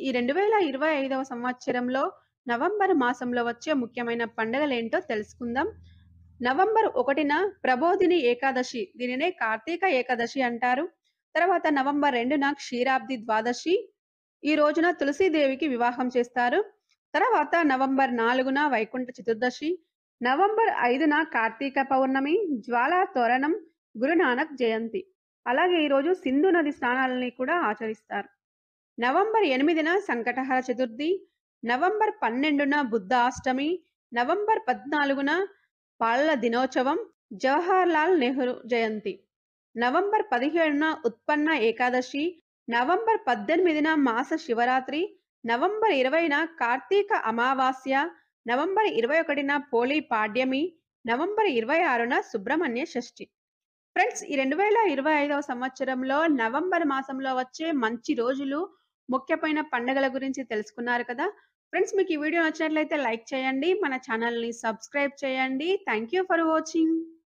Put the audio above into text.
ఈ 2025వ సంవత్సరంలో నవంబర్ మాసంలో వచ్చే ముఖ్యమైన పండుగలేంటో తెలుసుకుందాం. నవంబర్ 1న ప్రబోధిని ఏకాదశి. దీనినే కార్తీక ఏకాదశి అంటారు. తర్వాత నవంబర్ 2న క్షీరాబ్ది ద్వాదశి. ఈ రోజున తులసీదేవికి వివాహం చేస్తారు. తర్వాత నవంబర్ 4న వైకుంఠ చతుర్దశి. నవంబర్ 5న కార్తీక పౌర్ణమి, జ్వాలా తోరణం, గురునానక్ జయంతి. అలాగే ఈరోజు సింధు నది స్నానాలని కూడా ఆచరిస్తారు. నవంబర్ 8న సంకటహర చతుర్థి, నవంబర్ 12న బుద్ధ అష్టమి, నవంబర్ 14న బాలల దినోత్సవం, జవహర్లాల్ నెహ్రూ జయంతి. నవంబర్ 17న ఉత్పన్న ఏకాదశి, నవంబర్ 18న మాస శివరాత్రి, నవంబర్ 20న కార్తీక అమావాస్య, నవంబర్ 21న పోలి పాడ్యమి, నవంబర్ 26న సుబ్రహ్మణ్య షష్ఠి. ఫ్రెండ్స్, ఈ 2025వ సంవత్సరంలో నవంబర్ మాసంలో వచ్చే మంచి రోజులు, ముఖ్యమైన పండుగల గురించి తెలుసుకున్నారు కదా. ఫ్రెండ్స్, మీకు ఈ వీడియో నచ్చినట్లయితే లైక్ చేయండి, మన ఛానల్ని సబ్స్క్రైబ్ చేయండి. Thank you for watching.